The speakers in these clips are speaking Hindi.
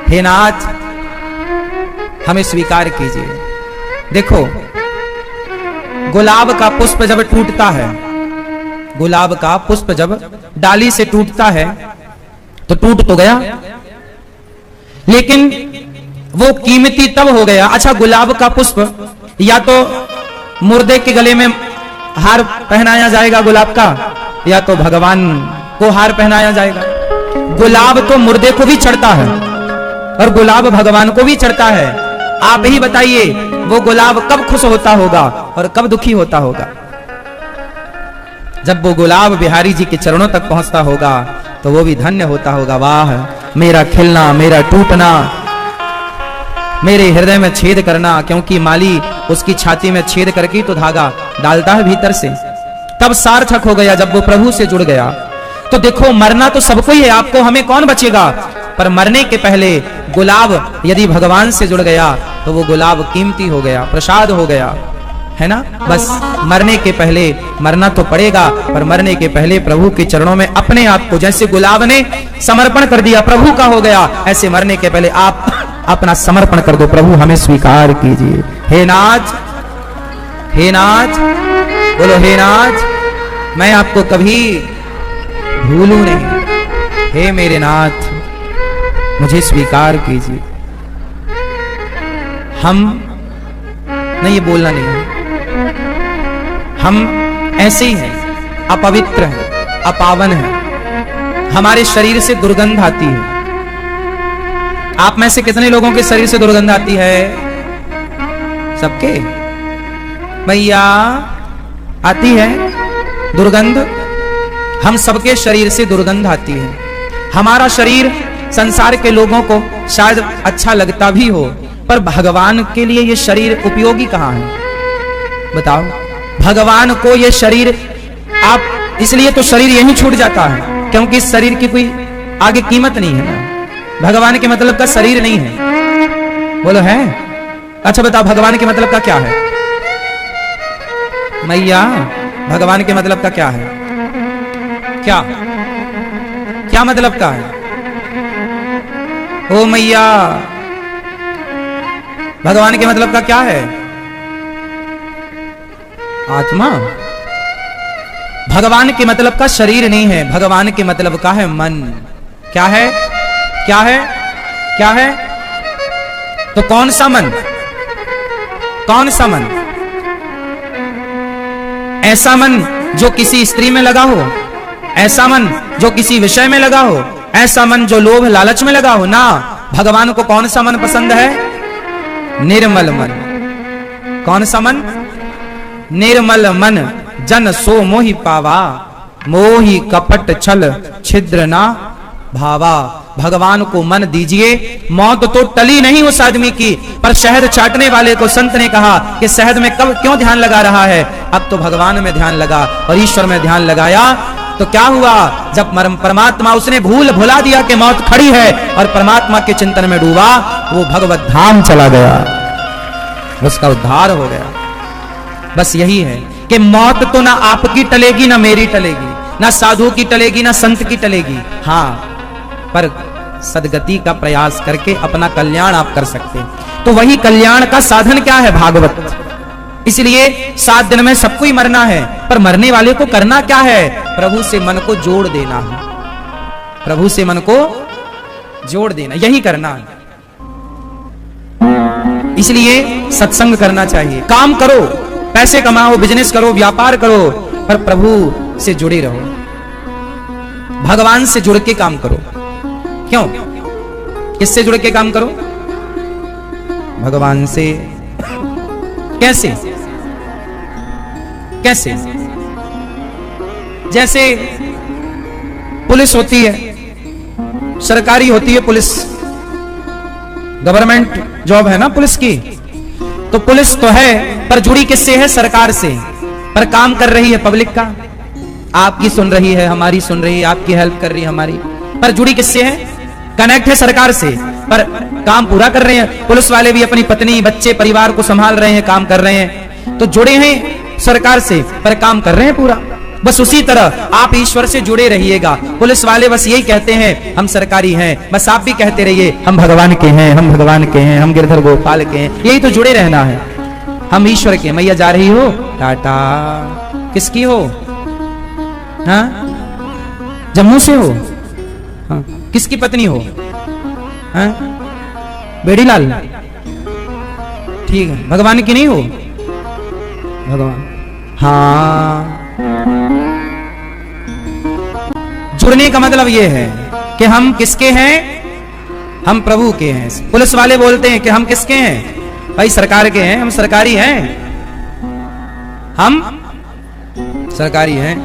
हे नाथ हमें स्वीकार कीजिए। देखो गुलाब का पुष्प जब टूटता है, गुलाब का पुष्प जब डाली से टूटता है तो टूट तो गया, लेकिन वो कीमती तब हो गया। अच्छा गुलाब का पुष्प या तो मुर्दे के गले में हार पहनाया जाएगा गुलाब का, या तो भगवान को हार पहनाया जाएगा। गुलाब तो मुर्दे को भी चढ़ता है और गुलाब भगवान को भी चढ़ता है। आप ही बताइए वो गुलाब कब खुश होता होगा और कब दुखी होता होगा? जब वो गुलाब बिहारी जी के चरणों तक पहुंचता होगा तो वो भी धन्य होता होगा। वाह मेरा खिलना, मेरा टूटना, मेरे हृदय में छेद करना, क्योंकि माली उसकी छाती में छेद करके तो धागा डालता है भीतर से, तब सार्थक हो गया जब वो प्रभु से जुड़ गया। तो देखो मरना तो सबको ही है, आपको हमें कौन बचेगा, पर मरने के पहले गुलाब यदि भगवान से जुड़ गया तो वो गुलाब कीमती हो गया, प्रसाद हो गया, है ना। बस मरने के पहले मरना तो पड़ेगा, पर मरने के पहले प्रभु के चरणों में अपने आप को, जैसे गुलाब ने समर्पण कर दिया प्रभु का हो गया, ऐसे मरने के पहले आप अपना समर्पण कर दो। प्रभु हमें स्वीकार कीजिए। हे नाथ, हे नाथ, बोलो हे नाथ मैं आपको कभी भूलूं नहीं। हे मेरे नाथ मुझे स्वीकार कीजिए। हम नहीं, ये बोलना नहीं है, हम ऐसे ही हैं, अपवित्र हैं, अपावन हैं, हमारे शरीर से दुर्गंध आती है। आप में से कितने लोगों के शरीर से दुर्गंध आती है? सबके भैया आती है दुर्गंध। हम सबके शरीर से दुर्गंध आती है। हमारा शरीर संसार के लोगों को शायद अच्छा लगता भी हो, पर भगवान के लिए ये शरीर उपयोगी कहाँ है? बताओ। भगवान को ये शरीर, आप इसलिए तो शरीर यहीं छूट जाता है क्योंकि इस शरीर की कोई आगे कीमत नहीं है ना। भगवान के मतलब का शरीर नहीं है, बोलो है। अच्छा बताओ भगवान के मतलब का क्या है? मैया भगवान के मतलब का क्या है? क्या क्या मतलब का है? ओ मैया भगवान के मतलब का क्या है? आत्मा। भगवान के मतलब का शरीर नहीं है, भगवान के मतलब का है मन। क्या है? क्या है? क्या है? तो कौन सा मन? कौन सा मन? ऐसा मन जो किसी स्त्री में लगा हो, ऐसा मन जो किसी विषय में लगा हो, ऐसा मन जो लोभ लालच में लगा हो ना। भगवान को कौन सा मन पसंद है? निर्मल मन। कौन सा मन? निर्मल मन। जन सो मोहि पावा, मोहि कपट छल छिद्र ना भावा। भगवान को मन दीजिए। मौत तो टली नहीं उस आदमी की, पर शहद चाटने वाले को संत ने कहा कि शहद में कब क्यों ध्यान लगा रहा है? अब तो भगवान में ध्यान लगा और ईश्वर में ध्यान लगाया तो क्या हुआ? जब परमात्मा उसने भुला दिया कि मौत खड़ी है और परमात्मा के चिंतन में डूबा, वो भगवत धाम चला गया, उसका उद्धार हो गया। बस यही है कि मौत तो ना आपकी टलेगी ना मेरी टलेगी, ना साधु की टलेगी ना संत की टलेगी। हाँ, पर सदगति का प्रयास करके अपना कल्याण आप कर सकते हैं। तो वही कल्याण का साधन क्या है? भागवत। इसलिए 7 दिन में सबको ही मरना है, पर मरने वाले को करना क्या है? प्रभु से मन को जोड़ देना है। प्रभु से मन को जोड़ देना, यही करना है। इसलिए सत्संग करना चाहिए। काम करो, पैसे कमाओ, बिजनेस करो, व्यापार करो, पर प्रभु से जुड़े रहो, भगवान से जुड़ के काम करो। क्यों? किससे जुड़ के काम करो? भगवान से। कैसे? कैसे? जैसे पुलिस होती है, सरकारी होती है पुलिस, गवर्नमेंट जॉब है ना पुलिस की, तो पुलिस तो है पर जुड़ी किससे है? सरकार से, पर काम कर रही है पब्लिक का। आपकी सुन रही है, हमारी सुन रही है, आपकी हेल्प कर रही है हमारी, पर जुड़ी किससे है? कनेक्ट है सरकार से, पर काम पूरा कर रहे हैं। पुलिस वाले भी अपनी पत्नी बच्चे परिवार को संभाल रहे हैं, काम कर रहे हैं, तो जुड़े हैं सरकार से, पर काम कर रहे हैं पूरा। बस उसी तरह आप ईश्वर से जुड़े रहिएगा। पुलिस वाले बस यही कहते हैं हम सरकारी हैं, बस आप भी कहते रहिए हम भगवान के हैं, हम भगवान के हैं, हम गिरधर गोपाल के हैं। यही तो जुड़े रहना है, हम ईश्वर के। मैया जा रही हो टाटा, किसकी हो? हाँ, जम्मू से हो? हाँ, किसकी पत्नी हो? हाँ, बेड़ीलाल, ठीक है। भगवान की नहीं हो? भगवान, हाँ। जुड़ने का मतलब यह है कि हम किसके हैं? हम प्रभु के हैं। पुलिस वाले बोलते हैं कि हम किसके हैं? भाई सरकार के हैं, हम सरकारी हैं, हम सरकारी हैं।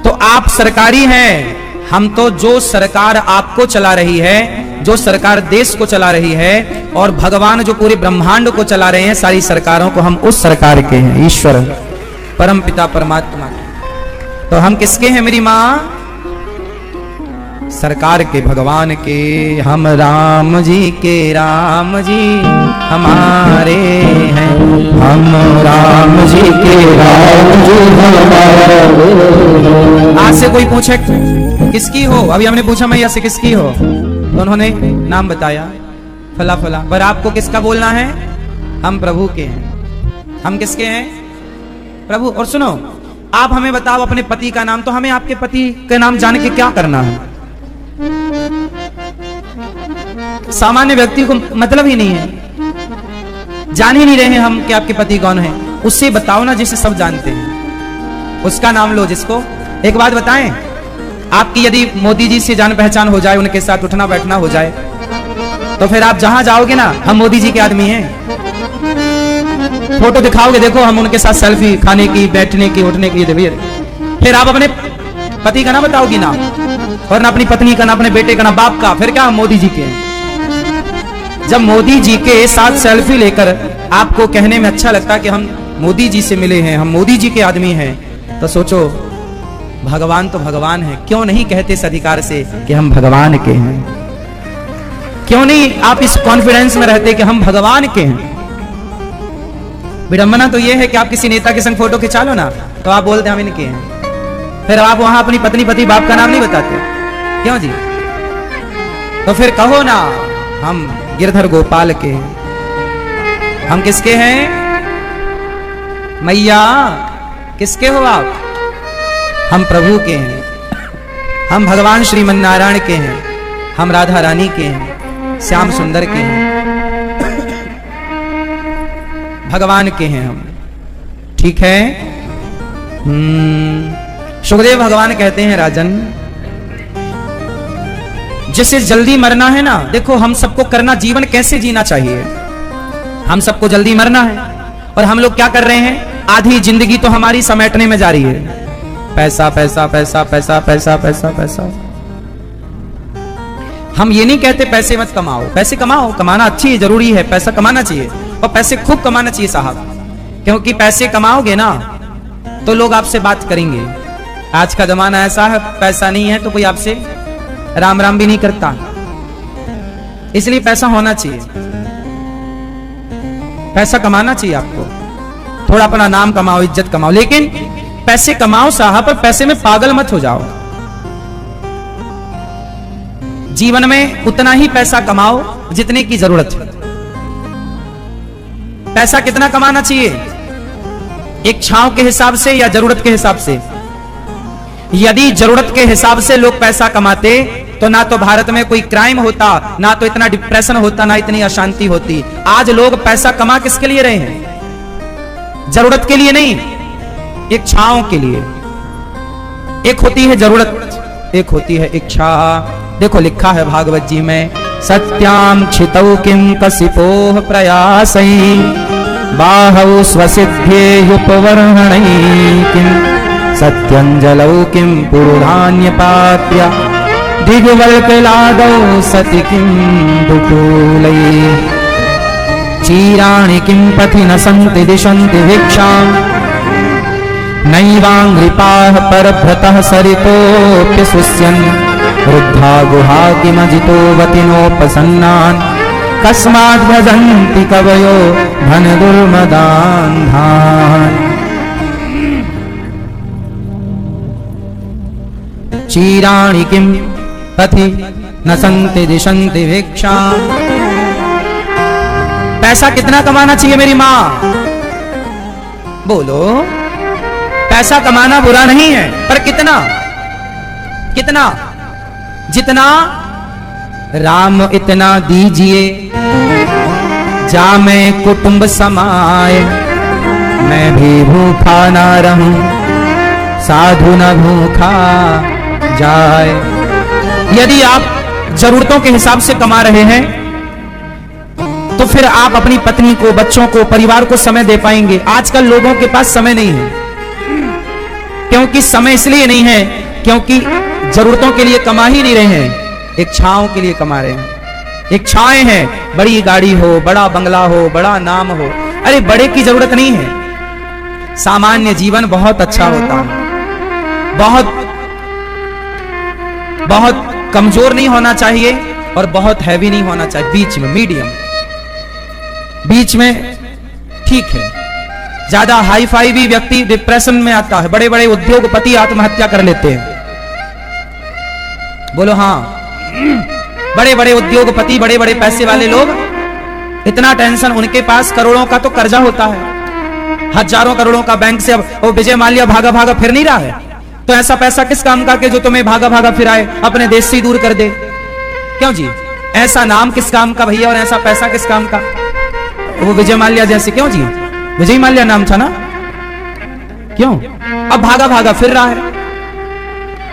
तो आप सरकारी हैं, हम तो जो सरकार आपको चला रही है, जो सरकार देश को चला रही है, और भगवान जो पूरे ब्रह्मांड को चला रहे हैं, सारी सरकारों को, हम उस सरकार के हैं, ईश्वर परम पिता परमात्मा के। तो हम किसके हैं मेरी माँ? सरकार के, भगवान के। हम राम जी के, राम जी हमारे हैं, हम राम जी के, राम जी हमारे। आज से कोई पूछे किसकी हो? अभी हमने पूछा मैया से किसकी हो, तो उन्होंने नाम बताया फला फला। पर आपको किसका बोलना है? हम प्रभु के हैं। हम किसके हैं? प्रभु। और सुनो, आप हमें बताओ अपने पति का नाम, तो हमें आपके पति का नाम जान के क्या करना है? सामान्य व्यक्ति को मतलब ही नहीं है, जान ही नहीं रहे हैं हम कि आपके पति कौन है। उससे बताओ ना जिसे सब जानते हैं, उसका नाम लो जिसको। एक बात बताएं, आपकी यदि मोदी जी से जान पहचान हो जाए, उनके साथ उठना बैठना हो जाए, तो फिर आप जहां जाओगे ना, हम मोदी जी के आदमी हैं, फोटो दिखाओगे, देखो हम उनके साथ सेल्फी, खाने की, बैठने की, उठने की, फिर आप अपने पति का ना बताओगी ना, और ना अपनी पत्नी का, ना अपने बेटे का, ना बाप का, फिर क्या हम मोदी जी के हैं। जब मोदी जी के साथ सेल्फी लेकर आपको कहने में अच्छा लगता है कि हम मोदी जी से मिले हैं, हम मोदी जी के आदमी हैं, तो सोचो भगवान तो भगवान है, क्यों नहीं कहते इस अधिकार से कि हम भगवान के हैं? क्यों नहीं आप इस कॉन्फिडेंस में रहते कि हम भगवान के हैं? विडंबना तो यह है कि आप किसी नेता के संग फोटो खिंचा लो ना, तो आप बोलते हम इनके हैं, फिर आप वहां अपनी पत्नी पति बाप का नाम नहीं बताते, क्यों जी? तो फिर कहो ना हम गिरधर गोपाल के हैं। हम किसके हैं? मैया किसके हो आप? हम प्रभु के हैं, हम भगवान श्रीमन नारायण के हैं, हम राधा रानी के हैं, श्याम सुंदर के हैं, भगवान के हैं हम, ठीक है। सुखदेव भगवान कहते हैं राजन, जिसे जल्दी मरना है ना, देखो हम सबको करना, जीवन कैसे जीना चाहिए, हम सबको जल्दी मरना है, और हम लोग क्या कर रहे हैं? आधी जिंदगी तो हमारी समेटने में जा रही है, पैसा पैसा पैसा पैसा पैसा पैसा पैसा। हम ये नहीं कहते पैसे मत कमाओ, पैसे कमाओ, कमाना अच्छी है, जरूरी है, पैसा कमाना चाहिए, और पैसे खूब कमाना चाहिए साहब, क्योंकि पैसे कमाओगे ना तो लोग आपसे बात करेंगे। आज का जमाना ऐसा है, पैसा नहीं है तो कोई आपसे राम राम भी नहीं करता, इसलिए पैसा होना चाहिए, पैसा कमाना चाहिए आपको, थोड़ा अपना नाम कमाओ, इज्जत कमाओ, लेकिन पैसे कमाओ साहब, पर पैसे में पागल मत हो जाओ। जीवन में उतना ही पैसा कमाओ जितने की जरूरत है। पैसा कितना कमाना चाहिए? एक छांव के हिसाब से या जरूरत के हिसाब से? यदि जरूरत के हिसाब से लोग पैसा कमाते तो ना तो भारत में कोई क्राइम होता, ना तो इतना डिप्रेशन होता, ना इतनी अशांति होती। आज लोग पैसा कमा किसके लिए रहे हैं? जरूरत के लिए नहीं, एक छांव के लिए। एक होती है जरूरत, एक होती है इच्छा। देखो लिखा है भागवत जी में, सत्याम क्षितौ किम कसिपोह प्रयासै बाहौ स्वसिद्ध्येयुपवर्हणै किम सत्यंजलौ किम पुरुधान्यपाप्य दिग्वल्कलादौ सति किम दुकूलै चीराणि किम पथि न सन्ति दिशन्ति भिक्षां नैवाङ्घ्रिपाः परभ्रतः सरितोऽप्यसुष्यन् वृद्धा गुहा किमजितो वतिनोपसन्नान् कस्माद् भजन्ति कवयो धन दुर्मदान्धान्। चीराणि किं पथि न संति दिशन्ति भिक्षा। पैसा कितना कमाना चाहिए मेरी माँ? बोलो। पैसा कमाना बुरा नहीं है, पर कितना? कितना? जितना राम इतना दीजिए, जामे कुटुंब समाए, मैं भी भूखा ना रहूं, साधु न भूखा जाए। यदि आप जरूरतों के हिसाब से कमा रहे हैं तो फिर आप अपनी पत्नी को, बच्चों को, परिवार को समय दे पाएंगे। आजकल लोगों के पास समय नहीं है। क्योंकि समय इसलिए नहीं है क्योंकि जरूरतों के लिए कमा ही नहीं रहे हैं, इच्छाओं के लिए कमा रहे हैं। इच्छाएं हैं, बड़ी गाड़ी हो, बड़ा बंगला हो, बड़ा नाम हो। अरे बड़े की जरूरत नहीं है, सामान्य जीवन बहुत अच्छा होता है। बहुत कमजोर नहीं होना चाहिए और बहुत हैवी नहीं होना चाहिए, बीच में, मीडियम, बीच में ठीक है। ज्यादा हाई फाई भी व्यक्ति डिप्रेशन में आता है। बड़े बड़े उद्योगपति आत्महत्या कर लेते हैं। बोलो हाँ। बड़े बड़े उद्योगपति, बड़े बड़े पैसे वाले लोग, इतना टेंशन, उनके पास करोड़ों का तो कर्जा होता है, हजारों करोड़ों का बैंक से। अब वो विजय माल्या भागा भागा फिर नहीं रहा है, तो ऐसा पैसा किस काम का कि जो तुम्हें भागा भागा फिराए, अपने देश से दूर कर दे? क्यों जी? ऐसा नाम किस काम का भैया, और ऐसा पैसा किस काम का? वो विजय माल्या जैसे, क्यों जी? विजय माल्या नाम था ना, क्यों? अब भागा भागा फिर रहा है।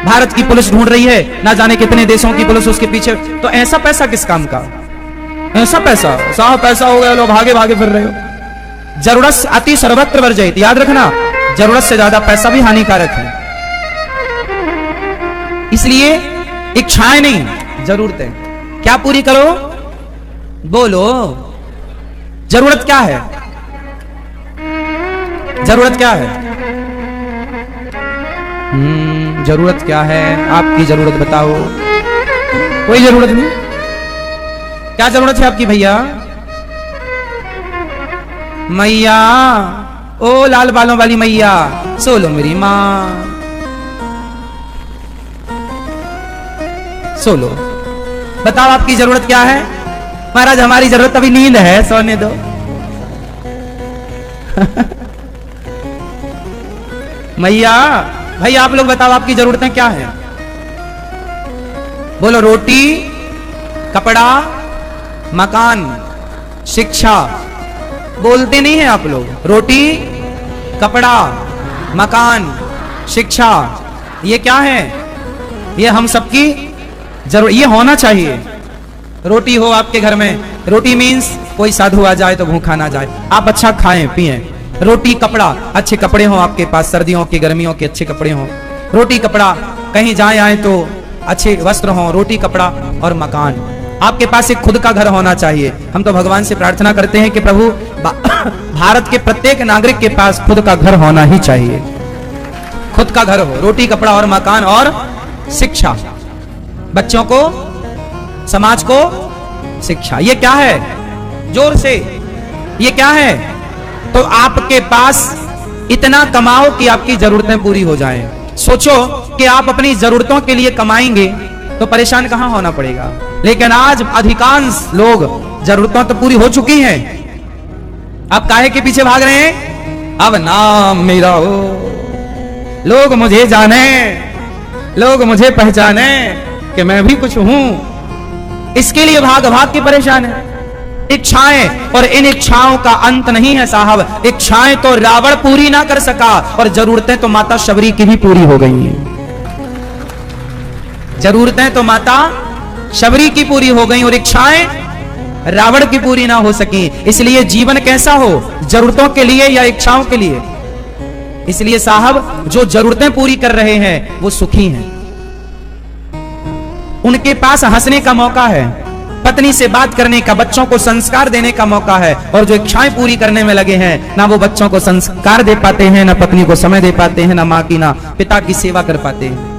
भारत की पुलिस ढूंढ रही है, ना जाने कितने देशों की पुलिस उसके पीछे। तो ऐसा पैसा किस काम का? ऐसा पैसा, साहब पैसा हो गया, लोग भागे भागे फिर रहे हो। जरूरत अति सर्वत्र वर्जयित, याद रखना, जरूरत से ज्यादा पैसा भी हानिकारक है। इसलिए इच्छाएं नहीं, जरूरतें क्या पूरी करो? बोलो, जरूरत क्या है? जरूरत क्या है? जरूरत क्या है? आपकी जरूरत बताओ। कोई जरूरत नहीं। क्या जरूरत है आपकी भैया? मैया, ओ लाल बालों वाली मैया, सो लो मेरी मां, सो लो। बताओ आपकी जरूरत क्या है? महाराज हमारी जरूरत अभी नींद है, सोने दो। मैया, भाई आप लोग बताओ आपकी जरूरतें क्या है? बोलो। रोटी, कपड़ा, मकान, शिक्षा। बोलते नहीं है आप लोग। रोटी, कपड़ा, मकान, शिक्षा, ये क्या है? ये हम सबकी जरूर, ये होना चाहिए। रोटी हो आपके घर में, रोटी मीन्स कोई साधु आ जाए तो भूखा ना जाए, आप अच्छा खाएं पिएं। रोटी, कपड़ा, अच्छे कपड़े हो आपके पास, सर्दियों के गर्मियों के अच्छे कपड़े हो। रोटी कपड़ा, कहीं जाए आए तो अच्छे वस्त्र हो। रोटी कपड़ा और मकान। आपके पास एक खुद का घर होना चाहिए। हम तो भगवान से प्रार्थना करते हैं कि प्रभु भारत के प्रत्येक नागरिक के पास खुद का घर होना ही चाहिए। खुद का घर हो, रोटी कपड़ा और मकान और शिक्षा, बच्चों को, समाज को शिक्षा। ये क्या है? जोर से, ये क्या है? तो आपके पास इतना कमाओ कि आपकी जरूरतें पूरी हो जाएं। सोचो कि आप अपनी जरूरतों के लिए कमाएंगे तो परेशान कहां होना पड़ेगा। लेकिन आज अधिकांश लोग, जरूरतें तो पूरी हो चुकी हैं, अब काहे के पीछे भाग रहे हैं? अब नाम मेरा हो, लोग मुझे जाने, लोग मुझे पहचाने कि मैं भी कुछ हूं। इसके लिए भाग भाग के परेशान है। इच्छाएं, और इन इच्छाओं का अंत नहीं है साहब। इच्छाएं तो रावण पूरी ना कर सका, और जरूरतें तो माता शबरी की भी पूरी हो गई हैं। जरूरतें तो माता शबरी की पूरी हो गई और इच्छाएं रावण की पूरी ना हो सकी। इसलिए जीवन कैसा हो? जरूरतों के लिए या इच्छाओं के लिए? इसलिए साहब जो जरूरतें पूरी कर रहे हैं वो सुखी हैं। उनके पास हंसने का मौका है, पत्नी से बात करने का, बच्चों को संस्कार देने का मौका है। और जो इच्छाएं पूरी करने में लगे हैं, ना वो बच्चों को संस्कार दे पाते हैं, ना पत्नी को समय दे पाते हैं, ना माँ की ना पिता की सेवा कर पाते हैं।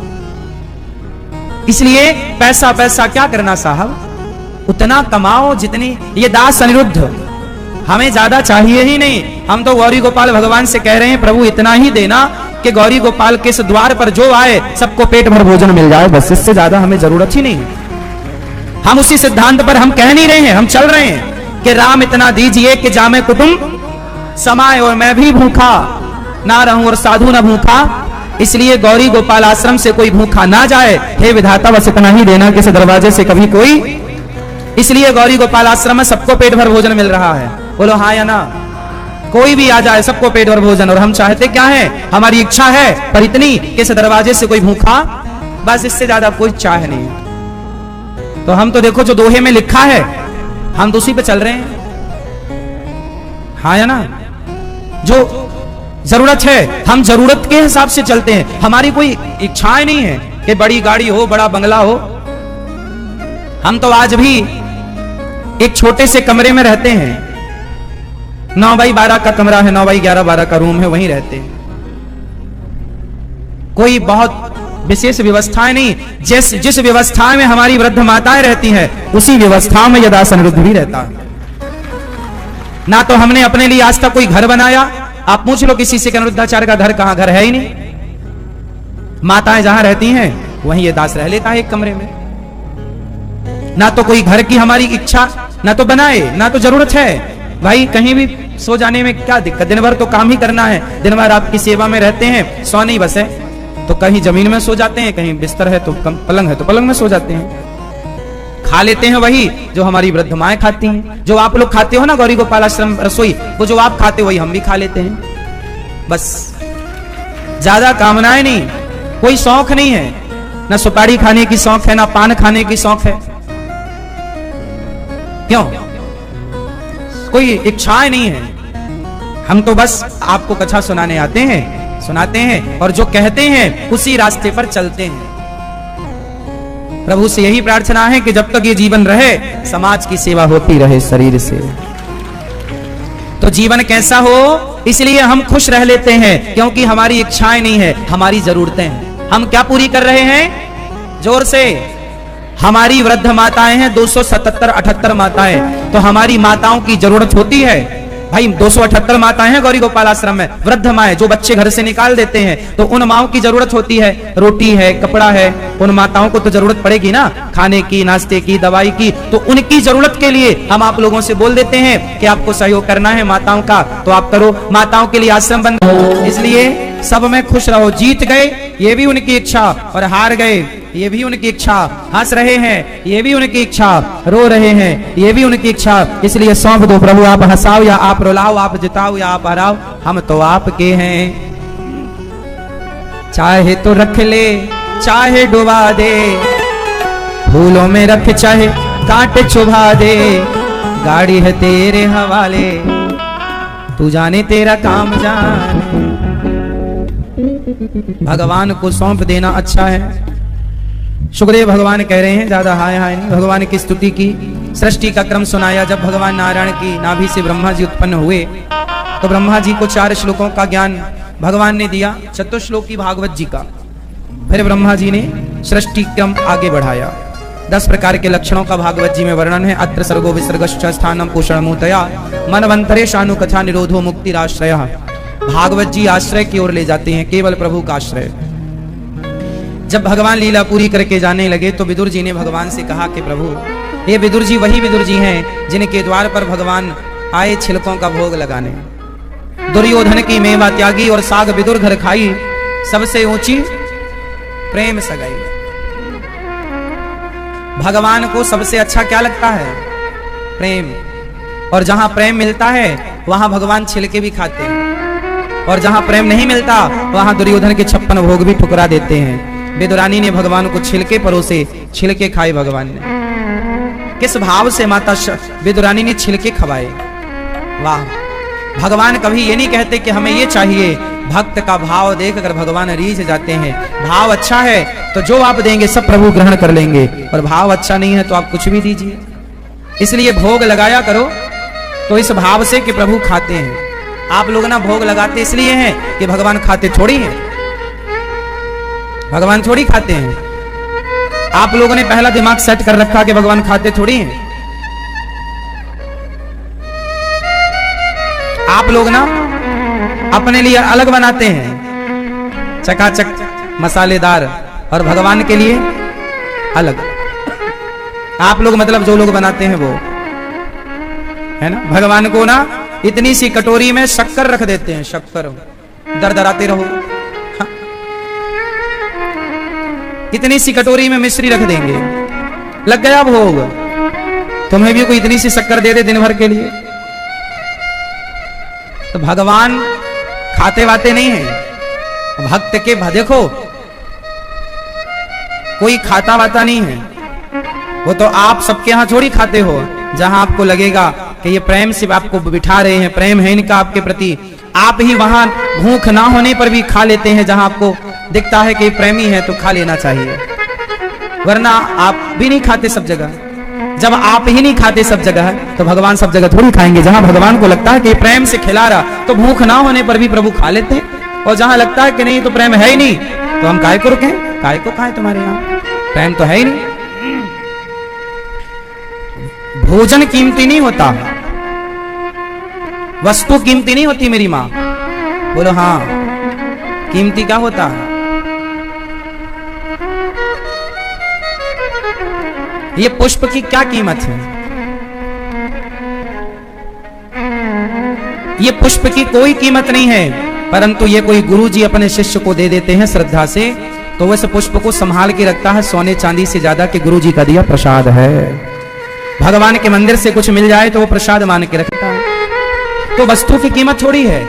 इसलिए पैसा पैसा क्या करना साहब, उतना कमाओ जितनी, ये दास अनिरुद्ध, हमें ज्यादा चाहिए ही नहीं। हम तो गौरी गोपाल भगवान से कह रहे हैं प्रभु इतना ही देना कि गौरी गोपाल के इस द्वार पर जो आए सबको पेट भर भोजन मिल जाए, बस इससे ज्यादा हमें जरूरत ही नहीं। हम उसी सिद्धांत पर हम कह नहीं रहे हैं, हम चल रहे हैं कि राम इतना दीजिए कि जामे कुटुंब समाए और मैं भी भूखा ना रहूं और साधु ना भूखा। इसलिए गौरी गोपाल आश्रम से कोई भूखा ना जाए, हे विधाता बस इतना ही देना कि इस दरवाजे से कभी कोई। इसलिए गौरी गोपाल आश्रम में सबको पेट भर भोजन मिल रहा है। बोलो हाँ या ना? कोई भी आ जाए सबको पेट भर भोजन। और हम चाहते क्या है, हमारी इच्छा है पर इतनी कि इस दरवाजे से कोई भूखा, बस इससे ज्यादा कोई चाह नहीं है। तो हम तो देखो जो दोहे में लिखा है हम तो उसी पे चल रहे हैं, हाँ या ना? जो जरूरत है हम जरूरत के हिसाब से चलते हैं। हमारी कोई इच्छाएं नहीं है कि बड़ी गाड़ी हो, बड़ा बंगला हो। हम तो आज भी एक छोटे से कमरे में रहते हैं, 9x12 का कमरा है, 9x11-12 का रूम है, वहीं रहते हैं। कोई बहुत विशेष व्यवस्थाएं नहीं। जिस व्यवस्था में हमारी वृद्ध माताएं रहती हैं उसी व्यवस्था में यदा समृद्ध भी रहता है। ना तो हमने अपने लिए आज तक कोई घर बनाया। आप पूछ लो किसी से कि अनिरुद्धाचार्य का घर कहां? घर है ही नहीं। माताएं जहां रहती हैं वहीं ये दास रह लेता है एक कमरे में। ना तो कोई घर की हमारी इच्छा, ना तो बनाए, ना तो जरूरत है। भाई कहीं भी सो जाने में क्या दिक्कत, दिन भर तो काम ही करना है, दिन भर आपकी सेवा में रहते हैं, सो नहीं बस है तो कहीं जमीन में सो जाते हैं, कहीं बिस्तर है तो पलंग है तो पलंग में सो जाते हैं। खा लेते हैं वही जो हमारी वृद्ध माएं खाती हैं। जो आप लोग खाते हो ना गौरी गोपाल आश्रम रसोई, वो जो आप खाते हो वही हम भी खा लेते हैं। बस ज्यादा कामनाएं नहीं, कोई शौक नहीं है। ना सुपारी खाने की शौक है, ना पान खाने की शौक है। क्यों? कोई इच्छाएं नहीं है। हम तो बस आपको कथा सुनाने आते हैं, सुनाते हैं और जो कहते हैं उसी रास्ते पर चलते हैं। प्रभु से यही प्रार्थना है कि जब तक ये जीवन रहे समाज की सेवा होती रहे शरीर से। तो जीवन कैसा हो, इसलिए हम खुश रह लेते हैं क्योंकि हमारी इच्छाएं नहीं है, हमारी जरूरतें हैं। हम क्या पूरी कर रहे हैं? जोर से। हमारी वृद्ध माताएं हैं 277-78 माताएं, तो हमारी माताओं की जरूरत होती है। भाई 278 माताएं हैं गौरी गोपाल आश्रम में, वृद्ध माएं जो बच्चे घर से निकाल देते हैं, तो उन माओं की जरूरत होती है। रोटी है, कपड़ा है, उन माताओं को तो जरूरत पड़ेगी ना, खाने की, नाश्ते की, दवाई की। तो उनकी जरूरत के लिए हम आप लोगों से बोल देते हैं कि आपको सहयोग करना है माताओं का, तो आप करो। माताओं के लिए आश्रम बंद, इसलिए सब में खुश रहो। जीत गए ये भी उनकी इच्छा और हार गए ये भी उनकी इच्छा। हंस रहे हैं ये भी उनकी इच्छा, रो रहे हैं ये भी उनकी इच्छा। इसलिए सौंप दो प्रभु, आप हंसाओ या आप रुलाओ, आप जिताओ या आप हराओ, हम तो आपके हैं। चाहे तो रख ले चाहे डुबा दे, फूलों में रख चाहे कांटे चुभा दे, गाड़ी है तेरे हवाले, तू जाने तेरा काम जाने। भगवान को सौंप देना अच्छा है। सुखदेव भगवान कह रहे हैं, ज्यादा हाय हाय नहीं, भगवान की स्तुति की, सृष्टि का क्रम सुनाया। जब भगवान नारायण की नाभि से ब्रह्मा जी उत्पन्न हुए तो ब्रह्मा जी को 4 श्लोकों का ज्ञान भगवान ने दिया, चतुश्लोकी भागवत जी का। फिर ब्रह्मा जी ने सृष्टि क्रम आगे बढ़ाया। 10 प्रकार के लक्षणों का भागवत जी में वर्णन है। अत्र सर्गो विसर्गश्च स्थानम पोषणमूतया मनवंतरे शानु कथा निरोधो मुक्तिराश्रय। भागवत जी आश्रय की ओर ले जाते हैं, केवल प्रभु का आश्रय। जब भगवान लीला पूरी करके जाने लगे तो विदुर जी ने भगवान से कहा कि प्रभु, ये विदुर जी वही विदुर जी हैं जिनके द्वार पर भगवान आए छिलकों का भोग लगाने। दुर्योधन की मेवा त्यागी और साग विदुर घर खाई, सबसे ऊंची प्रेम सगाई। भगवान को सबसे अच्छा क्या लगता है? प्रेम। और जहां प्रेम मिलता है वहां भगवान छिलके भी खाते हैं, और जहां प्रेम नहीं मिलता वहां दुर्योधन के 56 भोग भी ठुकरा देते हैं। विदुरानी ने भगवान को छिलके परोसे, छिलके खाए भगवान ने। किस भाव से माता विदुरानी ने छिलके खवाए! वाह! भगवान कभी ये नहीं कहते कि हमें ये चाहिए। भक्त का भाव देख कर भगवान रीझ जाते हैं। भाव अच्छा है तो जो आप देंगे सब प्रभु ग्रहण कर लेंगे, और भाव अच्छा नहीं है तो आप कुछ भी दीजिए। इसलिए भोग लगाया करो तो इस भाव से कि प्रभु खाते हैं। आप लोग ना भोग लगाते इसलिए हैं कि भगवान खाते थोड़ी हैं, भगवान थोड़ी खाते हैं। आप लोगों ने पहला दिमाग सेट कर रखा कि भगवान खाते थोड़ी हैं। आप लोग ना अपने लिए अलग बनाते हैं चकाचक मसालेदार, और भगवान के लिए अलग। आप लोग मतलब जो लोग बनाते हैं वो है ना, भगवान को ना इतनी सी कटोरी में शक्कर रख देते हैं, शक्कर दरदराते रहो। हाँ। इतनी सी कटोरी में मिश्री रख देंगे, लग गया भोग। तुम्हें भी कोई इतनी सी शक्कर दे दे दिन भर के लिए। तो भगवान खाते वाते नहीं है, भक्त के देखो कोई खाता वाता नहीं है, वो तो आप सबके यहां थोड़ी खाते हो। जहां आपको लगेगा कि ये प्रेम से आपको बिठा रहे हैं, प्रेम है इनका आपके प्रति, आप ही वहां भूख ना होने पर भी खा लेते हैं। जहां आपको दिखता है कि प्रेमी है तो खा लेना चाहिए, वरना आप भी नहीं खाते सब जगह। जब आप ही नहीं खाते सब जगह, तो भगवान सब जगह थोड़ी खाएंगे। जहां भगवान को लगता है कि प्रेम से खिला रहा, तो भूख ना होने पर भी प्रभु खा लेते हैं। और जहां लगता है कि नहीं तो प्रेम है ही नहीं, तो हम काय को रुकें, काय को खाएं, तुम्हारे यहाँ प्रेम तो है ही नहीं। भोजन कीमती नहीं होता, वस्तु कीमती नहीं होती मेरी मां। बोलो हाँ, कीमती क्या होता है? ये पुष्प की क्या कीमत है? ये पुष्प की कोई कीमत नहीं है, परंतु ये कोई गुरुजी अपने शिष्य को दे देते हैं श्रद्धा से, तो वह पुष्प को संभाल के रखता है सोने चांदी से ज्यादा कि गुरुजी का दिया प्रसाद है। भगवान के मंदिर से कुछ मिल जाए तो वो प्रसाद मान के रखता है। तो वस्तु की कीमत थोड़ी है,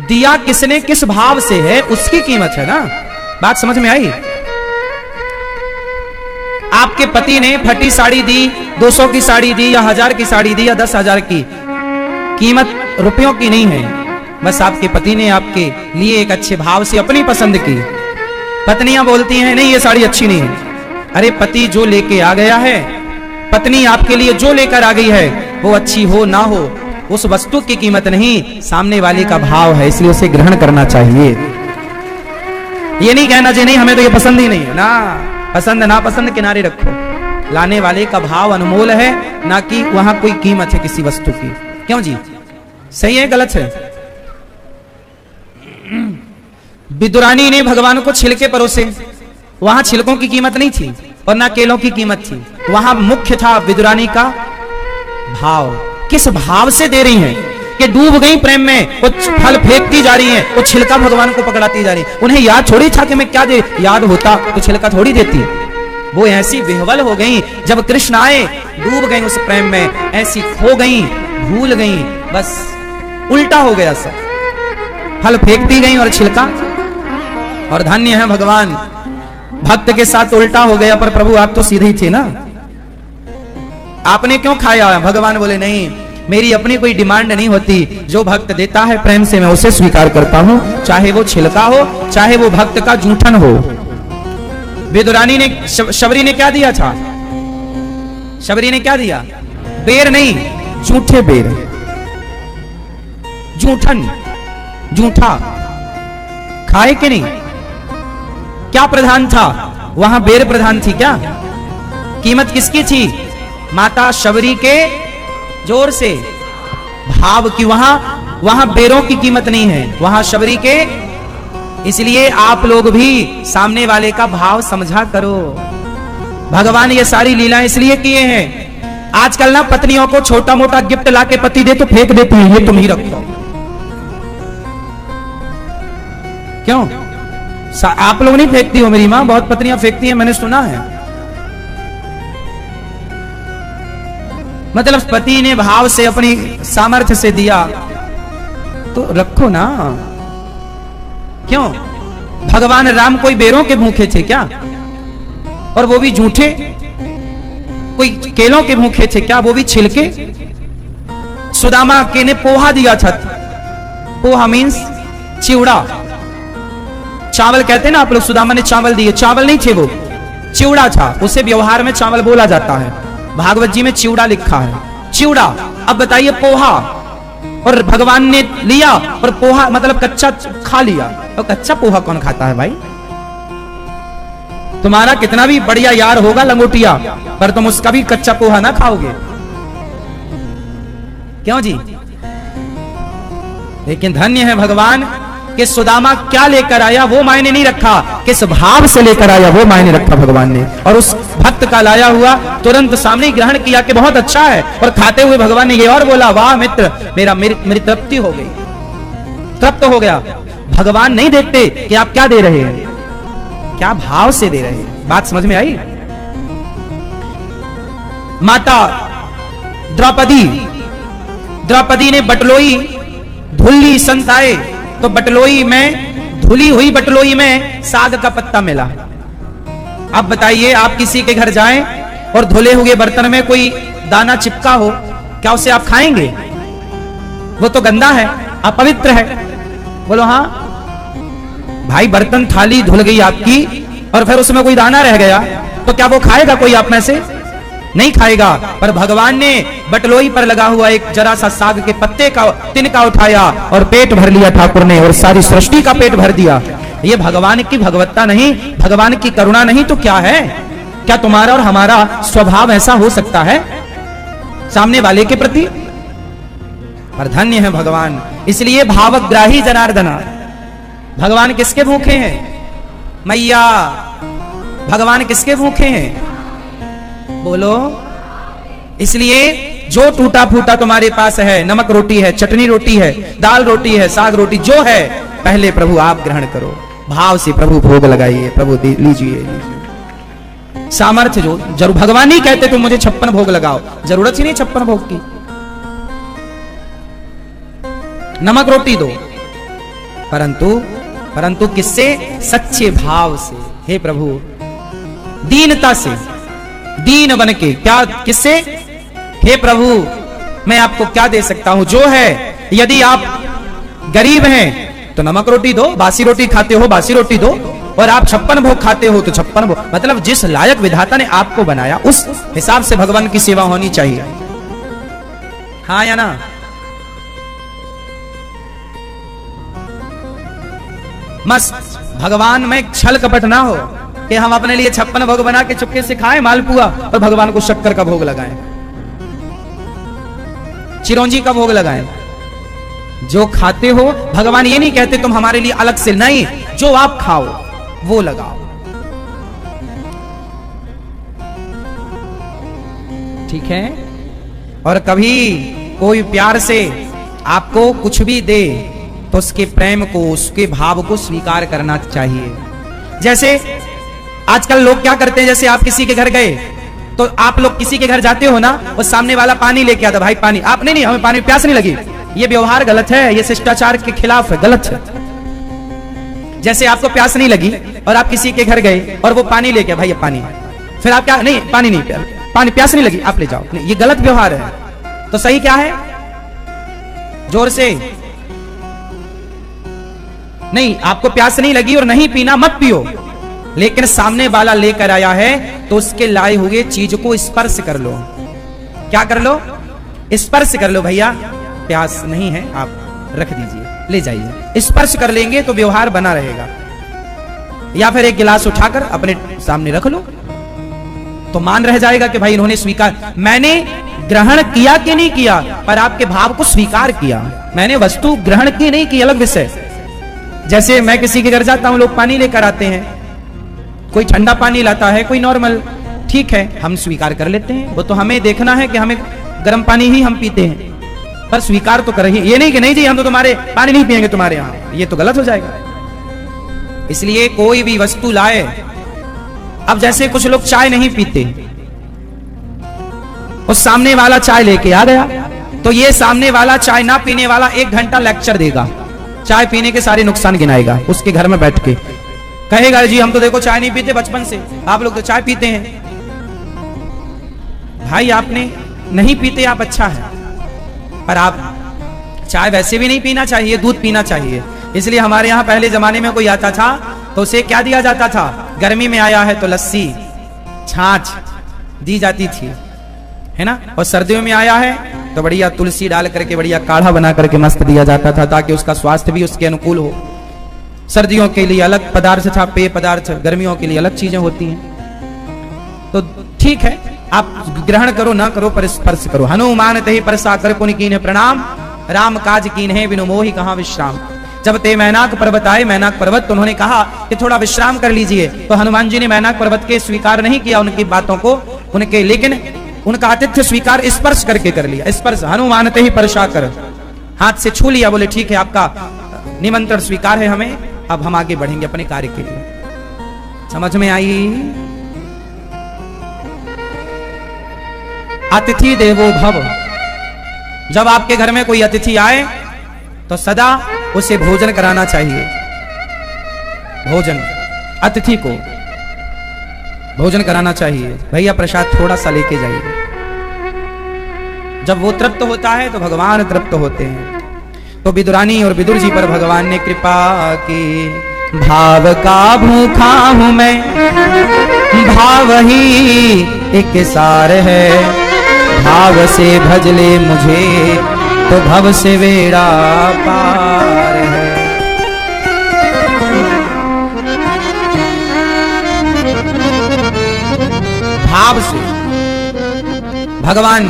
दिया किसने किस भाव से है उसकी कीमत है ना। बात समझ में आई? आपके पति ने फटी साड़ी दी, 200 की साड़ी दी या 1000 की साड़ी दी या 10,000 की, कीमत रुपयों की नहीं है। बस आपके पति ने आपके लिए एक अच्छे भाव से अपनी पसंद की। पत्नियां बोलती हैं नहीं ये साड़ी अच्छी नहीं है। अरे पति जो लेके आ गया है, पत्नी आपके लिए जो लेकर आ गई है, वो अच्छी हो ना हो, उस वस्तु की कीमत नहीं, सामने वाले का भाव है, इसलिए उसे ग्रहण करना चाहिए। ये नहीं कहना चाहिए नहीं हमें तो ये पसंद ही नहीं है ना। पसंद ना पसंद किनारे रखो, लाने वाले का भाव अनमोल है, ना कि वहां कोई कीमत है किसी वस्तु की। क्यों जी, सही है गलत है? विदुरानी ने भगवान को छिलके परोसे, वहां छिलकों की कीमत नहीं थी और ना केलों की कीमत थी, वहां मुख्य था विदुरानी का भाव। किस भाव से दे रही हैं कि डूब गई प्रेम में, वो फल फेंकती जा रही हैं, वो छिलका भगवान को पकड़ाती जा रही। उन्हें याद थोड़ी था कि मैं क्या दे, याद होता तो छिलका थोड़ी देती। वो ऐसी विह्वल हो गई, जब कृष्ण आए डूब गई उस प्रेम में, ऐसी खो गई, भूल गई, बस उल्टा हो गया सब, फल फेंकती गई और छिलका। और धन्य है भगवान, भक्त के साथ उल्टा हो गया, पर प्रभु आप तो सीधे ही थे ना, आपने क्यों खाया? भगवान बोले नहीं, मेरी अपनी कोई डिमांड नहीं होती, जो भक्त देता है प्रेम से मैं उसे स्वीकार करता हूं, चाहे वो छिलका हो, चाहे वो भक्त का जूठन हो। विदुरानी ने, शबरी ने क्या दिया था? शबरी ने क्या दिया? बेर नहीं, जूठे बेर, जूठन, जूठा। खाए कि नहीं? क्या प्रधान था वहां? बेर प्रधान थी क्या? कीमत किसकी थी? माता शबरी के जोर से, भाव की। वहां बेरों की कीमत नहीं है, वहां शबरी के। इसलिए आप लोग भी सामने वाले का भाव समझा करो। भगवान ये सारी लीला इसलिए किए हैं। आजकल ना पत्नियों को छोटा मोटा गिफ्ट लाके पति दे तो फेंक देती हैं, ये तुम ही रखो। क्यों? आप लोग नहीं फेंकती हो? मेरी मां बहुत पत्नियां फेंकती हैं, मैंने सुना है। मतलब पति ने भाव से अपनी सामर्थ्य से दिया तो रखो ना। क्यों? भगवान राम कोई बेरों के भूखे थे क्या? और वो भी झूठे? कोई केलों के भूखे थे क्या? वो भी छिलके? सुदामा के ने पोहा दिया था। पोहा मीन्स चिवड़ा, चावल कहते हैं ना आप लोग। सुदामा ने चावल दिए, चावल नहीं थे वो, चिवड़ा था। उसे व्यवहार में चावल बोला जाता है, भागवत जी में चिवड़ा लिखा है, चिवड़ा। अब बताइए पोहा, और भगवान ने लिया और पोहा मतलब कच्चा खा लिया। और कच्चा पोहा कौन खाता है भाई? तुम्हारा कितना भी बढ़िया यार होगा लंगोटिया, पर तुम उसका भी कच्चा पोहा ना खाओगे। क्यों जी? लेकिन धन्य है भगवान, कि सुदामा क्या लेकर आया वो मायने नहीं रखा, किस भाव से लेकर आया वो मायने रखा भगवान ने। और उस भक्त का लाया हुआ तुरंत सामने ग्रहण किया कि बहुत अच्छा है, और खाते हुए भगवान ने ये और बोला, वाह मित्र, मेरी तृप्ति हो गई, तृप्त हो गया। भगवान नहीं देखते कि आप क्या दे रहे हैं, क्या भाव से दे रहे हैं। बात समझ में आई? माता द्रौपदी ने बटलोई धुली, संत आए तो बटलोई में, धुली हुई बटलोई में साग का पत्ता मिला। अब बताइए, आप किसी के घर जाएं और धुले हुए बर्तन में कोई दाना चिपका हो, क्या उसे आप खाएंगे? वो तो गंदा है, अपवित्र है। बोलो हाँ भाई, बर्तन थाली धुल गई आपकी और फिर उसमें कोई दाना रह गया तो क्या वो खाएगा कोई आप में से? नहीं खाएगा। पर भगवान ने बटलोई पर लगा हुआ एक जरा सा साग के पत्ते का तिनका उठाया और पेट भर लिया ठाकुर ने, और सारी सृष्टि का पेट भर दिया। ये भगवान की भगवत्ता नहीं, भगवान की करुणा नहीं तो क्या है? क्या तुम्हारा और हमारा स्वभाव ऐसा हो सकता है सामने वाले के प्रति? पर धन्य है भगवान। इसलिए भावग्राही जनार्दना। भगवान किसके भूखे हैं? मैया, भगवान किसके भूखे हैं? बोलो। इसलिए जो टूटा फूटा तुम्हारे पास है, नमक रोटी है, चटनी रोटी है, दाल रोटी है, साग रोटी जो है, पहले प्रभु आप ग्रहण करो, भाव से प्रभु भोग लगाइए, प्रभु लीजिए। सामर्थ्य जो जरूर, भगवान नहीं कहते तुम मुझे 56 भोग लगाओ, जरूरत ही नहीं 56 भोग की। नमक रोटी दो, परंतु किससे? सच्चे भाव से। हे प्रभु, दीनता से, दीन बन के। क्या? किससे? हे प्रभु, मैं आपको क्या दे सकता हूं? जो है। यदि आप गरीब हैं तो नमक रोटी दो, बासी रोटी खाते हो बासी रोटी दो, और आप 56 भोग खाते हो तो 56 भोग। मतलब जिस लायक विधाता ने आपको बनाया उस हिसाब से भगवान की सेवा होनी चाहिए। हाँ या ना? मस्त भगवान में छल कपट ना हो कि हम अपने लिए 56 भोग बना के चुपके से खाएं मालपुआ और भगवान को शक्कर का भोग लगाएं, चिरौंजी का भोग लगाएं। जो खाते हो, भगवान ये नहीं कहते तुम हमारे लिए अलग से, नहीं, जो आप खाओ वो लगाओ। ठीक है? और कभी कोई प्यार से आपको कुछ भी दे तो उसके प्रेम को, उसके भाव को स्वीकार करना चाहिए। जैसे आजकल लोग क्या करते हैं, जैसे आप किसी के घर गए तो आप लोग किसी के घर जाते हो ना, वो सामने वाला पानी लेके आता, भाई पानी। आप नहीं, हमें पानी, प्यास नहीं लगी। ये व्यवहार गलत है, ये शिष्टाचार के खिलाफ है, गलत है। जैसे आपको प्यास नहीं लगी और आप किसी के घर गए और वो पानी लेके, भाई ये पानी, फिर आप क्या? नहीं, पानी नहीं, पानी, प्यास नहीं लगी, आप ले जाओ। नहीं, ये गलत व्यवहार है। तो सही क्या है? जोर से। नहीं, आपको प्यास नहीं लगी और नहीं पीना, मत पियो, लेकिन सामने वाला लेकर आया है तो उसके लाए हुए चीज को स्पर्श कर लो। क्या कर लो? स्पर्श कर लो। भैया प्यास नहीं है, आप रख दीजिए, ले जाइए। स्पर्श कर लेंगे तो व्यवहार बना रहेगा। या फिर एक गिलास उठाकर अपने सामने रख लो तो मान रह जाएगा कि भाई इन्होंने स्वीकार, मैंने ग्रहण किया कि नहीं किया, पर आपके भाव को स्वीकार किया। मैंने वस्तु ग्रहण की नहीं की, अलग विषय। जैसे मैं किसी के घर जाता हूं, लोग पानी लेकर आते हैं, कोई ठंडा पानी लाता है, कोई नॉर्मल, ठीक है, हम स्वीकार कर लेते हैं। वो तो हमें देखना है कि हमें गर्म पानी ही हम पीते हैं, पर स्वीकार तो करें। ये नहीं कि नहीं जी हम तो तुम्हारे पानी नहीं पिएंगे तुम्हारे यहां, ये तो गलत हो जाएगा। इसलिए कोई भी वस्तु लाए, अब जैसे कुछ लोग चाय नहीं पीते, उस सामने वाला चाय लेके आ गया तो ये सामने वाला चाय ना पीने वाला 1 घंटा लेक्चर देगा, चाय पीने के सारे नुकसान गिनाएगा उसके घर में बैठ के, कहेगा जी हम तो देखो चाय नहीं पीते बचपन से, आप लोग तो चाय पीते हैं। भाई आपने नहीं पीते आप, अच्छा है, पर आप चाय वैसे भी नहीं पीना चाहिए, दूध पीना चाहिए। इसलिए हमारे यहाँ पहले जमाने में कोई आता था तो उसे क्या दिया जाता था? गर्मी में आया है तो लस्सी, छाछ दी जाती थी, है ना। और सर्दियों में आया है तो बढ़िया तुलसी डाल करके बढ़िया काढ़ा बना करके मस्त दिया जाता था, ताकि उसका स्वास्थ्य भी उसके अनुकूल हो। सर्दियों के लिए अलग पदार्थ था, पेय पदार्थ, गर्मियों के लिए अलग चीजें होती हैं। तो ठीक है, आप ग्रहण करो ना करो पर स्पर्श करो। हनुमान तहि परसा कर पुनि कीन्ह प्रणाम, राम काज कीन्हे बिनु मोहि कहां विश्राम। जब ते मैनाक पर्वत आए, मैनाक पर्वत, तो उन्होंने कहा कि थोड़ा विश्राम कर लीजिए। तो हनुमान जी ने मैनाक पर्वत के स्वीकार नहीं किया उनकी बातों को, उनके, लेकिन उनका आतिथ्य स्वीकार स्पर्श करके कर लिया। स्पर्श हनुमानते ही परशा कर, हाथ से छू लिया, बोले ठीक है आपका निमंत्रण स्वीकार है हमें, अब हम आगे बढ़ेंगे अपने कार्य के लिए। समझ में आई? अतिथि देवो भव। जब आपके घर में कोई अतिथि आए तो सदा उसे भोजन कराना चाहिए। भोजन, अतिथि को भोजन कराना चाहिए। भैया प्रसाद थोड़ा सा लेके जाइए। जब वो तृप्त होता है तो भगवान तृप्त होते हैं। तो विदुरानी और विदुर जी पर भगवान ने कृपा की। भाव का भूखा हूं मैं, भाव ही एक सार है, भाव से भज ले मुझे तो भव से बेड़ा पार है। भाव से भगवान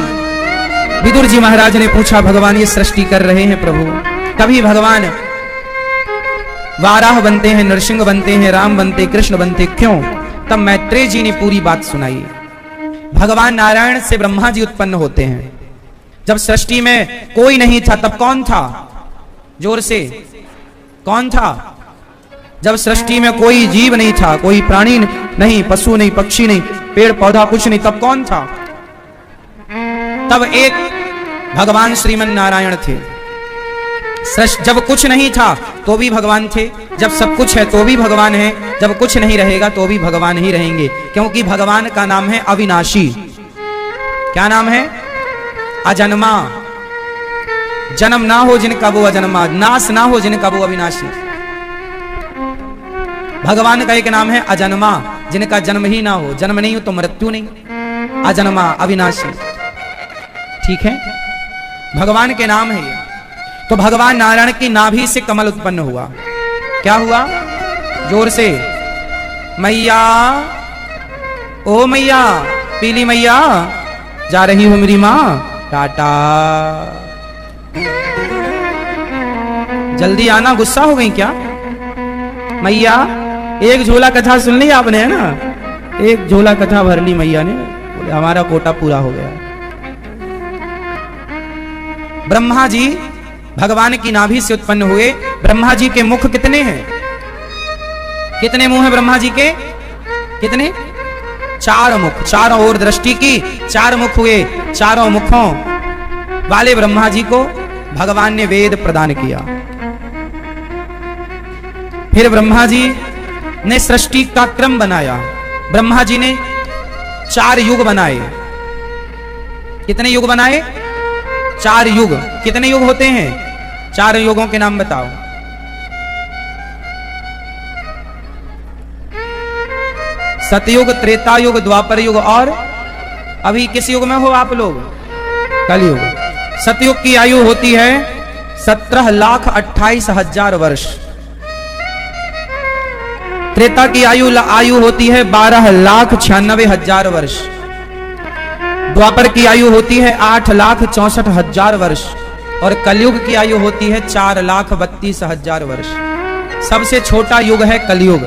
विदुर जी महाराज ने पूछा, भगवान ये सृष्टि कर रहे हैं प्रभु, कभी भगवान वाराह बनते हैं, नरसिंह बनते हैं, राम बनते, कृष्ण बनते, क्यों? तब मैत्रेय जी ने पूरी बात सुनाई। भगवान नारायण से ब्रह्मा जी उत्पन्न होते हैं। जब सृष्टि में कोई नहीं था तब कौन था? जोर से, कौन था? जब सृष्टि में कोई जीव नहीं था, कोई प्राणी नहीं, पशु नहीं, पक्षी नहीं, पेड़ पौधा कुछ नहीं, तब कौन था? तब एक भगवान श्रीमन नारायण थे। जब कुछ नहीं था तो भी भगवान थे, जब सब कुछ है तो भी भगवान है, जब कुछ नहीं रहेगा तो भी भगवान ही रहेंगे, क्योंकि भगवान का नाम है अविनाशी। क्या नाम है? अजन्मा। जन्म ना हो जिनका वो अजन्मा, नाश ना हो जिनका वो अविनाशी। भगवान का एक नाम है अजन्मा, जिनका जन्म ही ना हो, जन्म नहीं हो तो मृत्यु नहीं, अजन्मा, अविनाशी। ठीक है, भगवान के नाम है ये। तो भगवान नारायण की नाभि से कमल उत्पन्न हुआ। क्या हुआ? जोर से, मैया, ओ मैया, पीली मैया, जा रही हूं मेरी मां, टाटा, जल्दी आना। गुस्सा हो गई क्या मैया? एक झोला कथा सुन ली आपने, है ना? एक झोला कथा भर ली मैया ने, हमारा कोटा पूरा हो गया। ब्रह्मा जी भगवान की नाभि से उत्पन्न हुए। ब्रह्मा जी के मुख कितने हैं? कितने मुंह हैं ब्रह्मा जी के? कितने? 4 मुख। चारों ओर दृष्टि की, 4 मुख हुए। चारों मुखों वाले ब्रह्मा जी को भगवान ने वेद प्रदान किया। फिर ब्रह्मा जी ने सृष्टि का क्रम बनाया। ब्रह्मा जी ने 4 युग बनाए। कितने युग बनाए? 4 युग। कितने युग होते हैं? 4 युगों के नाम बताओ। सतयुग, त्रेता युग, द्वापर युग, और अभी किस युग में हो आप लोग? कलयुग। सतयुग की आयु होती है 17,28,000 वर्ष। त्रेता की आयु होती है 12,96,000 वर्ष। द्वापर की आयु होती है 8,64,000 वर्ष। और कलयुग की आयु होती है 4,32,000 वर्ष। सबसे छोटा युग है कलयुग।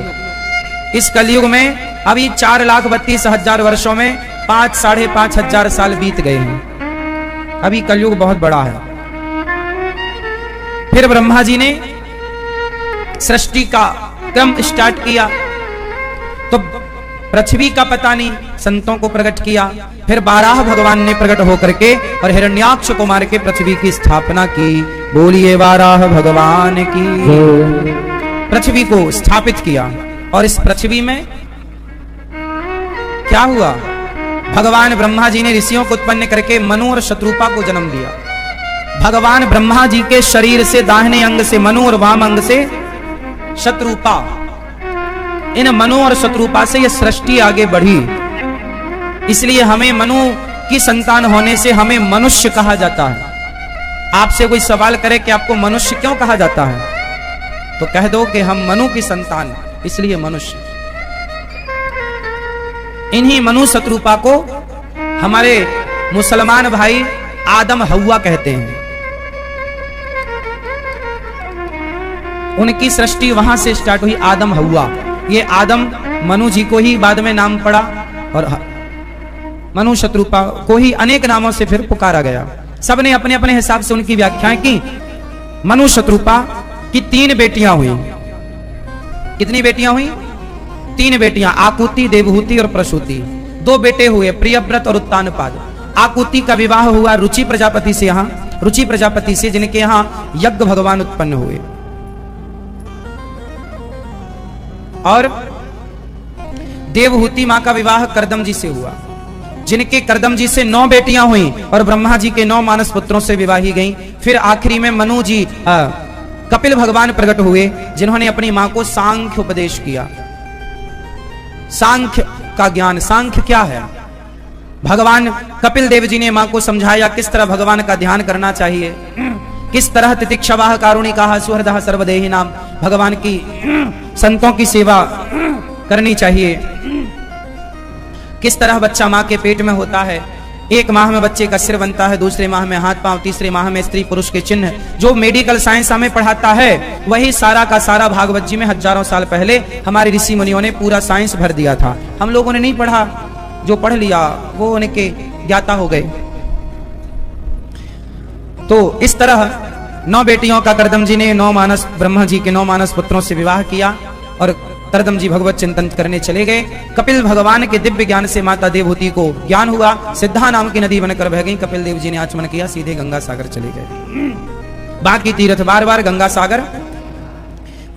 इस कलयुग में अभी 4,32,000 वर्षों में 5,500 साल बीत गए हैं। अभी कलयुग बहुत बड़ा है। फिर ब्रह्मा जी ने सृष्टि का क्रम स्टार्ट किया, तो पृथ्वी का पता नहीं, संतों को प्रकट किया। फिर 12 भगवान ने प्रकट होकर के और हिरण्याक्ष को मार के पृथ्वी की स्थापना की। बोलिए 12 भगवान की। पृथ्वी को स्थापित किया। और इस पृथ्वी में क्या हुआ? भगवान ब्रह्मा जी ने ऋषियों को उत्पन्न करके मनु और शत्रुपा को जन्म दिया। भगवान ब्रह्मा जी के शरीर से दाहिने अंग से मनु और वाम अंग से शत्रुपा, इन मनु और शत्रुपा से यह सृष्टि आगे बढ़ी। इसलिए हमें मनु की संतान होने से हमें मनुष्य कहा जाता है। आपसे कोई सवाल करे कि आपको मनुष्य क्यों कहा जाता है, तो कह दो कि हम मनु की संतान, इसलिए मनुष्य। इन्हीं मनु शत्रुपा को हमारे मुसलमान भाई आदम हव्वा कहते हैं। उनकी सृष्टि वहां से स्टार्ट हुई, आदम हव्वा। ये आदम मनु जी को ही बाद में नाम पड़ा और मनु शत्रुपा को ही अनेक नामों से फिर पुकारा गया। सबने अपने अपने हिसाब से उनकी व्याख्याएं की। मनु शत्रुपा की 3 बेटियां हुई। कितनी बेटियां हुई? 3 बेटियां, आकुति, देवहूति और प्रसूति। 2 बेटे हुए, प्रियव्रत और उत्तानपाद। आकुति का विवाह हुआ रुचि प्रजापति से, यहाँ रुचि प्रजापति से, जिनके यहाँ यज्ञ भगवान उत्पन्न हुए। और देवहूति मां का विवाह करदम जी से हुआ, जिनके करदम जी से 9 बेटियां हुई और ब्रह्मा जी के 9 मानस पुत्रों से विवाही गईं। फिर आखिरी में मनु जी कपिल भगवान प्रकट हुए, जिन्होंने अपनी मां को सांख्य उपदेश किया। सांख्य का ज्ञान, सांख्य क्या है? भगवान कपिल देव जी ने मां को समझाया किस तरह भगवान का ध्यान करना चाहिए, किस तरह तितिक्षवाह कारुणिकाः सुहृदः सर्वदेहिनां, भगवान की संतों की सेवा करनी चाहिए। किस तरह बच्चा मां के पेट में होता है, 1 माह में बच्चे का सिर बनता है, दूसरे माह में हाथ पांव, तीसरे माह में स्त्री पुरुष के चिन्ह। जो मेडिकल साइंस हमें पढ़ाता है वही सारा का सारा भागवत जी में हजारों साल पहले हमारे ऋषि मुनियों ने पूरा साइंस भर दिया था। हम लोगों ने नहीं पढ़ा, जो पढ़ लिया वो उनके ज्ञाता हो गए। तो इस तरह 9 बेटियों का करदम जी ने 9 मानस ब्रह्मा जी के 9 मानस पुत्रों से विवाह किया और करदम जी भगवत चिंतन करने चले गए। कपिल भगवान के दिव्य ज्ञान से माता देवहूति को ज्ञान हुआ, सिद्धा नाम की नदी बनकर बह गई। कपिल देव जी ने आचमन किया, सीधे गंगा सागर चले गए। बाकी तीर्थ बार बार गंगा सागर।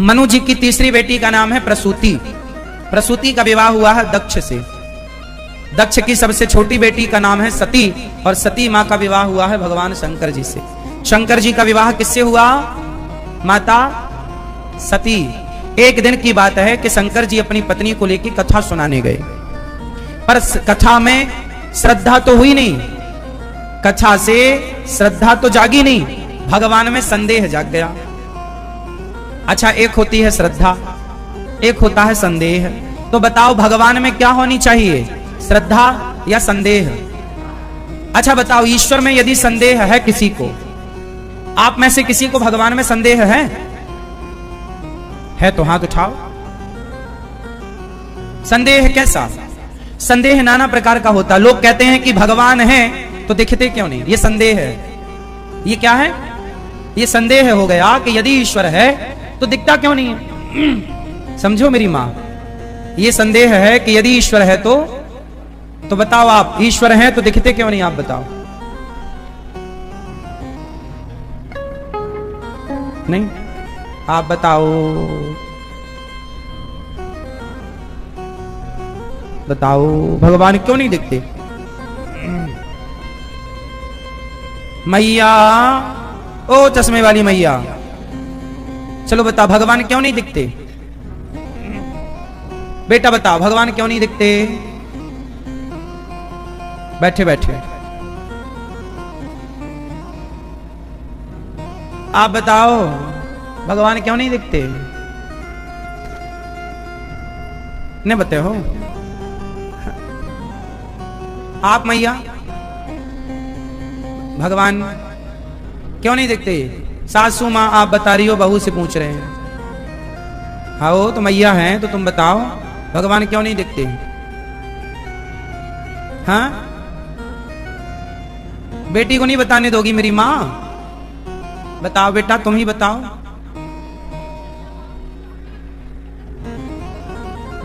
मनु जी की तीसरी बेटी का नाम है प्रसूति। प्रसूति का विवाह हुआ है दक्ष से। दक्ष की सबसे छोटी बेटी का नाम है सती और सती मां का विवाह हुआ है भगवान शंकर जी से। शंकर जी का विवाह किससे हुआ? माता सती। एक दिन की बात है कि शंकर जी अपनी पत्नी को लेकर कथा सुनाने गए, पर कथा में श्रद्धा तो हुई नहीं, कथा से श्रद्धा तो जागी नहीं, भगवान में संदेह जाग गया। अच्छा, एक होती है श्रद्धा, एक होता है संदेह। तो बताओ भगवान में क्या होनी चाहिए, श्रद्धा या संदेह? अच्छा बताओ, ईश्वर में यदि संदेह है किसी को, आप में से किसी को भगवान में संदेह है तो हाथ उठाओ। संदेह कैसा? संदेह नाना प्रकार का होता। लोग कहते हैं कि भगवान है तो दिखते क्यों नहीं, ये संदेह है। ये क्या है? ये संदेह हो गया कि यदि ईश्वर है तो दिखता क्यों नहीं है। समझो मेरी मां, ये संदेह है कि यदि ईश्वर है तो बताओ आप, ईश्वर है तो दिखते क्यों नहीं, आप बताओ। नहीं, आप बताओ, बताओ भगवान क्यों नहीं दिखते? मैया, ओ चश्मे वाली मैया, चलो बताओ भगवान क्यों नहीं दिखते? बेटा बताओ भगवान क्यों नहीं दिखते? बैठे बैठे आप बताओ भगवान क्यों नहीं दिखते? नहीं बताए हो आप मैया, भगवान क्यों नहीं दिखते? सासू मां आप बता रही हो, बहू से पूछ रहे हैं। हाँ तो मैया हैं तो तुम बताओ भगवान क्यों नहीं दिखते? हाँ, बेटी को नहीं बताने दोगी मेरी मां? बताओ बेटा, तुम ही बताओ।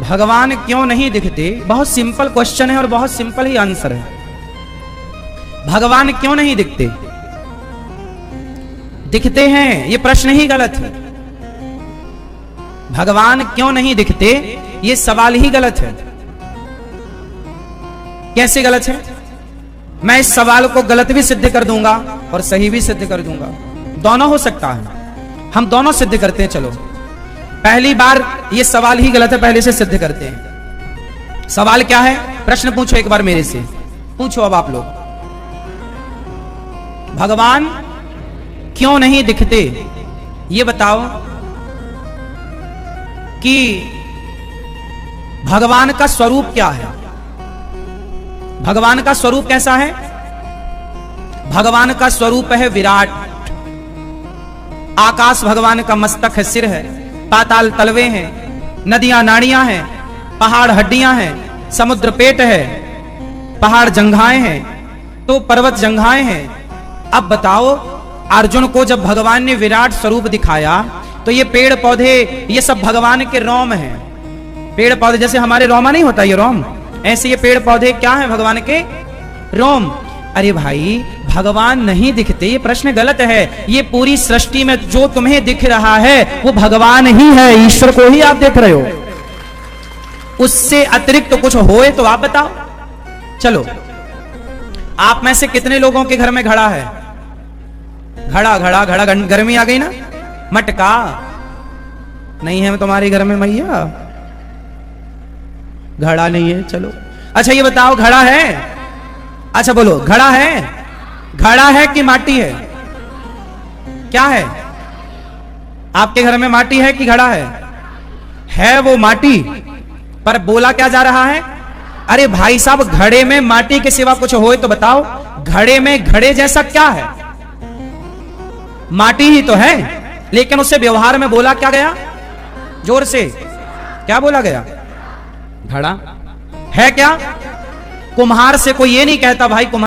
भगवान क्यों नहीं दिखते? बहुत सिंपल क्वेश्चन है और बहुत सिंपल ही आंसर है। भगवान क्यों नहीं दिखते? दिखते हैं, ये प्रश्न ही गलत है। भगवान क्यों नहीं दिखते, ये सवाल ही गलत है। कैसे गलत है? मैं इस सवाल को गलत भी सिद्ध कर दूंगा और सही भी सिद्ध कर दूंगा, दोनों हो सकता है। हम दोनों सिद्ध करते हैं। चलो, पहली बार ये सवाल ही गलत है, पहले से सिद्ध करते हैं। सवाल क्या है? प्रश्न पूछो एक बार मेरे से, पूछो अब आप लोग। भगवान क्यों नहीं दिखते ये बताओ कि भगवान का स्वरूप क्या है? भगवान का स्वरूप कैसा है? भगवान का स्वरूप है विराट। आकाश भगवान का मस्तक है, सिर है, पाताल तलवे हैं, नदियां नाड़ियां हैं, पहाड़ हड्डियां हैं, समुद्र पेट है, पहाड़ जंघाएं हैं, तो पर्वत जंघाएं हैं। अब बताओ, अर्जुन को जब भगवान ने विराट स्वरूप दिखाया तो ये पेड़ पौधे, ये सब भगवान के रोम हैं। पेड़ पौधे जैसे हमारे रोमा नहीं होता ये रोम, ऐसे ये पेड़ पौधे क्या है? भगवान के रोम। अरे भाई, भगवान नहीं दिखते, ये प्रश्न गलत है। ये पूरी सृष्टि में जो तुम्हें दिख रहा है वो भगवान ही है, ईश्वर को ही आप देख रहे हो। उससे अतिरिक्त तो कुछ होए तो आप बताओ। चलो, आप में से कितने लोगों के घर में घड़ा है? घड़ा घड़ा घड़ा, गर्मी आ गई ना। मटका नहीं है तुम्हारे घर में मैया? घड़ा नहीं है, चलो। अच्छा ये बताओ, घड़ा है? अच्छा बोलो, घड़ा है? घड़ा है कि माटी है? क्या है? आपके घर में माटी है कि घड़ा है? है वो माटी, पर बोला क्या जा रहा है? अरे भाई साहब, घड़े में माटी के सिवा कुछ होए तो बताओ। घड़े में घड़े जैसा क्या है? माटी ही तो है, लेकिन उससे व्यवहार में बोला क्या गया? जोर से क्या बोला गया? घड़ा है क्या? कुम्हार से कोई ये नहीं कहता भाई कुम्हार